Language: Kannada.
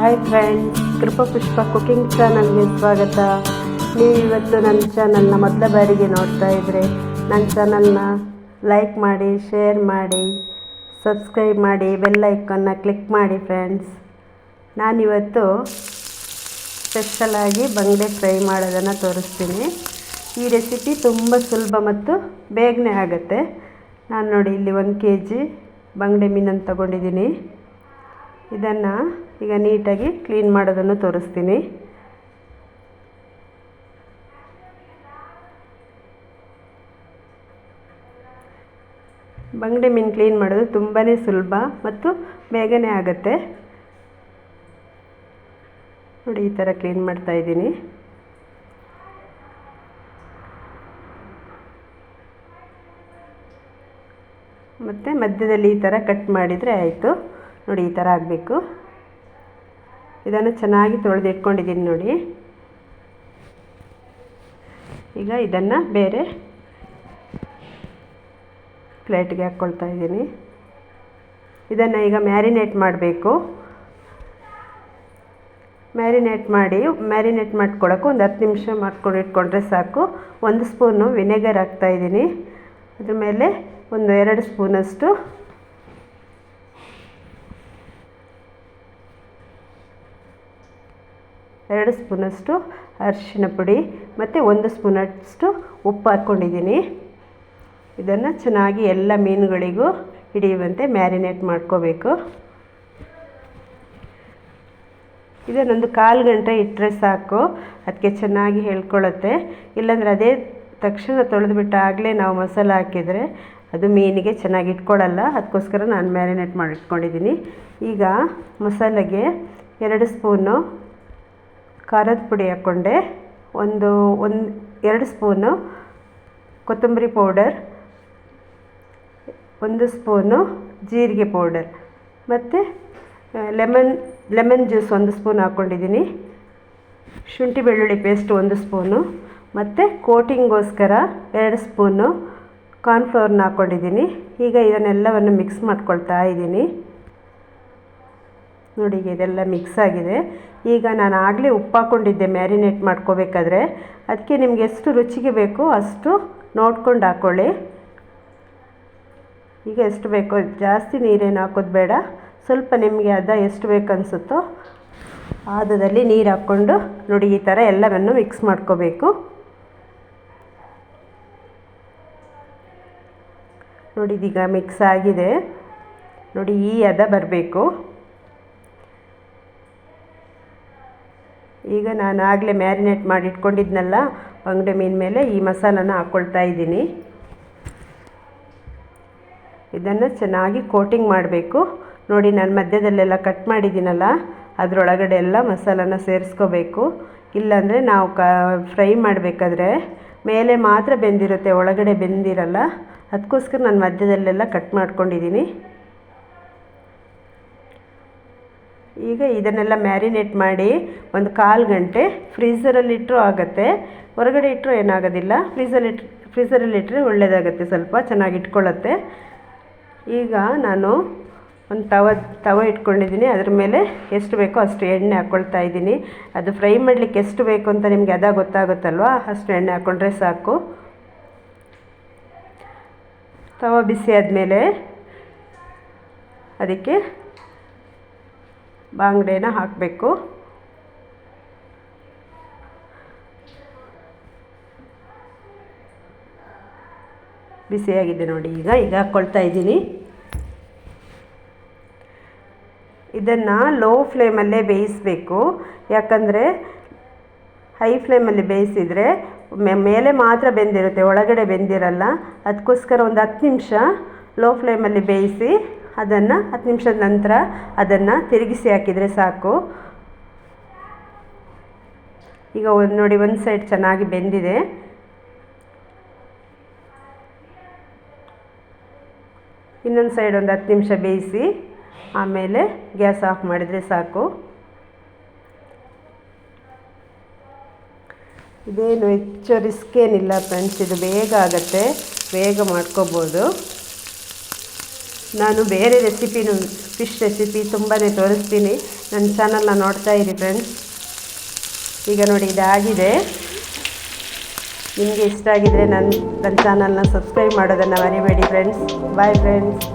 ಹಾಯ್ ಫ್ರೆಂಡ್ಸ್, ಕೃಪಾ ಪುಷ್ಪ ಕುಕಿಂಗ್ ಚಾನಲ್ಗೆ ಸ್ವಾಗತ. ನೀವು ಇವತ್ತು ನನ್ನ ಚಾನಲ್ನ ಮೊದಲ ಬಾರಿಗೆ ನೋಡ್ತಾ ಇದ್ದರೆ ನನ್ನ ಚಾನಲ್ನ ಲೈಕ್ ಮಾಡಿ, ಶೇರ್ ಮಾಡಿ, ಸಬ್ಸ್ಕ್ರೈಬ್ ಮಾಡಿ, ಬೆಲ್ ಐಕನ್ನ ಕ್ಲಿಕ್ ಮಾಡಿ ಫ್ರೆಂಡ್ಸ್. ನಾನಿವತ್ತು ಸ್ಪೆಷಲಾಗಿ ಬಂಗಡೆ ಫ್ರೈ ಮಾಡೋದನ್ನು ತೋರಿಸ್ತೀನಿ. ಈ ರೆಸಿಪಿ ತುಂಬ ಸುಲಭ ಮತ್ತು ಬೇಗನೆ ಆಗುತ್ತೆ. ನಾನು ನೋಡಿ ಇಲ್ಲಿ 1 kg ಬಂಗಡೆ ಮೀನನ್ನು ತಗೊಂಡಿದ್ದೀನಿ. ಇದನ್ನು ಈಗ ನೀಟಾಗಿ ಕ್ಲೀನ್ ಮಾಡೋದನ್ನು ತೋರಿಸ್ತೀನಿ. ಬಂಗಡೆ ಮೀನು ಕ್ಲೀನ್ ಮಾಡೋದು ತುಂಬಾ ಸುಲಭ ಮತ್ತು ಬೇಗನೆ ಆಗುತ್ತೆ. ನೋಡಿ ಈ ಥರ ಕ್ಲೀನ್ ಮಾಡ್ತಾ ಇದ್ದೀನಿ. ಮತ್ತು ಮಧ್ಯದಲ್ಲಿ ಈ ಥರ ಕಟ್ ಮಾಡಿದರೆ ಆಯಿತು. ನೋಡಿ ಈ ಥರ ಆಗಬೇಕು. ಇದನ್ನು ಚೆನ್ನಾಗಿ ತೊಳೆದಿಟ್ಕೊಂಡಿದ್ದೀನಿ ನೋಡಿ. ಈಗ ಇದನ್ನು ಬೇರೆ ಪ್ಲೇಟ್ಗೆ ಹಾಕ್ಕೊಳ್ತಾ ಇದ್ದೀನಿ. ಇದನ್ನು ಈಗ ಮ್ಯಾರಿನೇಟ್ ಮಾಡಬೇಕು. ಮ್ಯಾರಿನೇಟ್ ಮಾಡ್ಕೊಳ್ಳೋಕೆ ಒಂದು 10 ನಿಮಿಷ ಮಾಡ್ಕೊಂಡು ಇಟ್ಕೊಂಡ್ರೆ ಸಾಕು. 1 ಸ್ಪೂನು ವಿನೆಗರ್ ಹಾಕ್ತಾಯಿದ್ದೀನಿ. ಅದ್ರ ಮೇಲೆ ಒಂದು 2 ಸ್ಪೂನಷ್ಟು ಅರಿಶಿನ ಪುಡಿ ಮತ್ತು 1 ಸ್ಪೂನಷ್ಟು ಉಪ್ಪು ಹಾಕ್ಕೊಂಡಿದ್ದೀನಿ. ಇದನ್ನು ಚೆನ್ನಾಗಿ ಎಲ್ಲ ಮೀನುಗಳಿಗೂ ಹಿಡಿಯುವಂತೆ ಮ್ಯಾರಿನೇಟ್ ಮಾಡ್ಕೋಬೇಕು. ಇದನ್ನೊಂದು 1/4 ಗಂಟೆ ಇಟ್ಟರೆ ಸಾಕು. ಅದಕ್ಕೆ ಚೆನ್ನಾಗಿ ಹೇಳ್ಕೊಳ್ಳುತ್ತೆ. ಇಲ್ಲಾಂದರೆ ಅದೇ ತಕ್ಷಣ ತೊಳೆದುಬಿಟ್ಟು ಆಗಲೇ ನಾವು ಮಸಾಲೆ ಹಾಕಿದರೆ ಅದು ಮೀನಿಗೆ ಚೆನ್ನಾಗಿ ಇಟ್ಕೊಳ್ಳಲ್ಲ. ಅದಕ್ಕೋಸ್ಕರ ನಾನು ಮ್ಯಾರಿನೇಟ್ ಮಾಡಿ ಇಟ್ಕೊಂಡಿದ್ದೀನಿ. ಈಗ ಮಸಾಲೆಗೆ 2 ಸ್ಪೂನು ಖಾರದ ಪುಡಿ ಹಾಕ್ಕೊಂಡೆ, 2 ಸ್ಪೂನು ಕೊತ್ತಂಬರಿ ಪೌಡರ್, 1 ಸ್ಪೂನು ಜೀರಿಗೆ ಪೌಡರ್ ಮತ್ತು ಲೆಮನ್ ಜ್ಯೂಸ್ 1 ಸ್ಪೂನ್ ಹಾಕ್ಕೊಂಡಿದ್ದೀನಿ. ಶುಂಠಿ ಬೆಳ್ಳುಳ್ಳಿ ಪೇಸ್ಟ್ 1 ಸ್ಪೂನು ಮತ್ತು ಕೋಟಿಂಗೋಸ್ಕರ 2 ಸ್ಪೂನು ಕಾರ್ನ್ಫ್ಲವರ್ನ ಹಾಕ್ಕೊಂಡಿದ್ದೀನಿ. ಈಗ ಇದನ್ನೆಲ್ಲವನ್ನು ಮಿಕ್ಸ್ ಮಾಡ್ಕೊಳ್ತಾ ಇದ್ದೀನಿ. ನೋಡಿ ಈಗ ಇದೆಲ್ಲ ಮಿಕ್ಸ್ ಆಗಿದೆ. ಈಗ ನಾನು ಆಗಲೇ ಉಪ್ಪು ಹಾಕ್ಕೊಂಡಿದ್ದೆ ಮ್ಯಾರಿನೇಟ್ ಮಾಡ್ಕೋಬೇಕಾದ್ರೆ. ಅದಕ್ಕೆ ನಿಮಗೆ ಎಷ್ಟು ರುಚಿಗೆ ಬೇಕೋ ಅಷ್ಟು ನೋಡ್ಕೊಂಡು ಹಾಕ್ಕೊಳ್ಳಿ. ಈಗ ಎಷ್ಟು ಬೇಕೋ, ಜಾಸ್ತಿ ನೀರೇನು ಹಾಕೋದು ಬೇಡ. ಸ್ವಲ್ಪ ನಿಮಗೆ ಎಷ್ಟು ಬೇಕು ಅನಿಸುತ್ತೋ ಆದದಲ್ಲಿ ನೀರು ಹಾಕ್ಕೊಂಡು ನೋಡಿ ಈ ಥರ ಎಲ್ಲವನ್ನು ಮಿಕ್ಸ್ ಮಾಡ್ಕೋಬೇಕು. ನೋಡಿ ಇದೀಗ ಮಿಕ್ಸ್ ಆಗಿದೆ. ನೋಡಿ ಈ ಹದ ಬರಬೇಕು. ಈಗ ನಾನು ಆಗಲೇ ಮ್ಯಾರಿನೇಟ್ ಮಾಡಿ ಇಟ್ಕೊಂಡಿದ್ನಲ್ಲ ಬಂಗಡೆ ಮೀನು ಮೇಲೆ ಈ ಮಸಾಲನ ಹಾಕ್ಕೊಳ್ತಾ ಇದ್ದೀನಿ. ಇದನ್ನು ಚೆನ್ನಾಗಿ ಕೋಟಿಂಗ್ ಮಾಡಬೇಕು. ನೋಡಿ ನಾನು ಮಧ್ಯದಲ್ಲೆಲ್ಲ ಕಟ್ ಮಾಡಿದ್ದೀನಲ್ಲ ಅದರೊಳಗಡೆ ಎಲ್ಲ ಮಸಾಲನ ಸೇರಿಸ್ಕೋಬೇಕು. ಇಲ್ಲಾಂದರೆ ನಾವು ಫ್ರೈ ಮಾಡಬೇಕಾದ್ರೆ ಮೇಲೆ ಮಾತ್ರ ಬೆಂದಿರುತ್ತೆ, ಒಳಗಡೆ ಬೆಂದಿರಲ್ಲ. ಅದಕ್ಕೋಸ್ಕರ ನಾನು ಮಧ್ಯದಲ್ಲೆಲ್ಲ ಕಟ್ ಮಾಡ್ಕೊಂಡಿದ್ದೀನಿ. ಈಗ ಇದನ್ನೆಲ್ಲ ಮ್ಯಾರಿನೇಟ್ ಮಾಡಿ ಒಂದು 1/4 ಗಂಟೆ ಫ್ರೀಝರಲ್ಲಿ ಇಟ್ಟರೂ ಆಗುತ್ತೆ, ಹೊರಗಡೆ ಇಟ್ಟರೂ ಏನಾಗೋದಿಲ್ಲ. ಫ್ರೀಝರಲ್ಲಿ ಇಟ್ಟರೆ ಒಳ್ಳೆಯದಾಗುತ್ತೆ, ಸ್ವಲ್ಪ ಚೆನ್ನಾಗಿ ಇಟ್ಕೊಳ್ಳುತ್ತೆ. ಈಗ ನಾನು ಒಂದು ತವ ಇಟ್ಕೊಂಡಿದ್ದೀನಿ. ಅದ್ರ ಮೇಲೆ ಎಷ್ಟು ಬೇಕೋ ಅಷ್ಟು ಎಣ್ಣೆ ಹಾಕ್ಕೊಳ್ತಾ ಇದ್ದೀನಿ. ಅದು ಫ್ರೈ ಮಾಡಲಿಕ್ಕೆ ಎಷ್ಟು ಬೇಕು ಅಂತ ನಿಮಗೆ ಗೊತ್ತಾಗುತ್ತಲ್ವ, ಅಷ್ಟು ಎಣ್ಣೆ ಹಾಕ್ಕೊಂಡ್ರೆ ಸಾಕು. ತವ ಬಿಸಿ ಆದಮೇಲೆ ಅದಕ್ಕೆ ಬಂಗಡೆನ ಹಾಕಬೇಕು. ಬಿಸಿಯಾಗಿದೆ ನೋಡಿ. ಈಗ ಹಾಕ್ಕೊಳ್ತಾ ಇದ್ದೀನಿ. ಇದನ್ನು ಲೋ ಫ್ಲೇಮಲ್ಲೇ ಬೇಯಿಸಬೇಕು. ಯಾಕಂದರೆ ಹೈ ಫ್ಲೇಮಲ್ಲಿ ಬೇಯಿಸಿದರೆ ಮೇಲೆ ಮಾತ್ರ ಬೆಂದಿರುತ್ತೆ, ಒಳಗಡೆ ಬೆಂದಿರಲ್ಲ. ಅದಕ್ಕೋಸ್ಕರ ಒಂದು 10 ನಿಮಿಷ ಲೋ ಫ್ಲೇಮಲ್ಲಿ ಬೇಯಿಸಿ ಅದನ್ನು 10 ನಿಮಿಷದ ನಂತರ ಅದನ್ನು ತಿರುಗಿಸಿ ಹಾಕಿದರೆ ಸಾಕು. ಈಗ ನೋಡಿ ಒಂದು ಸೈಡ್ ಚೆನ್ನಾಗಿ ಬೆಂದಿದೆ. ಇನ್ನೊಂದು ಸೈಡ್ ಒಂದು 10 ನಿಮಿಷ ಬೇಯಿಸಿ ಆಮೇಲೆ ಗ್ಯಾಸ್ ಆಫ್ ಮಾಡಿದರೆ ಸಾಕು. ಇದೇನು ಹೆಚ್ಚು ರಿಸ್ಕ್ ಏನಿಲ್ಲ ಫ್ರೆಂಡ್ಸ್, ಇದು ಬೇಗ ಆಗುತ್ತೆ, ಬೇಗ ಮಾಡ್ಕೋಬೋದು. ನಾನು ಬೇರೆ ರೆಸಿಪಿನೂ ಫಿಶ್ ರೆಸಿಪಿ ತುಂಬಾ ತೋರಿಸ್ತೀನಿ. ನನ್ನ ಚಾನಲ್ನ ನೋಡ್ತಾ ಇರಿ ಫ್ರೆಂಡ್ಸ್. ಈಗ ನೋಡಿ ಇದಾಗಿದೆ. ನಿಮಗೆ ಇಷ್ಟ ಆಗಿದರೆ ನನ್ನ ಚಾನಲ್ನ ಸಬ್ಸ್ಕ್ರೈಬ್ ಮಾಡೋದನ್ನು ಮರಿಬೇಡಿ ಫ್ರೆಂಡ್ಸ್. Bye friends.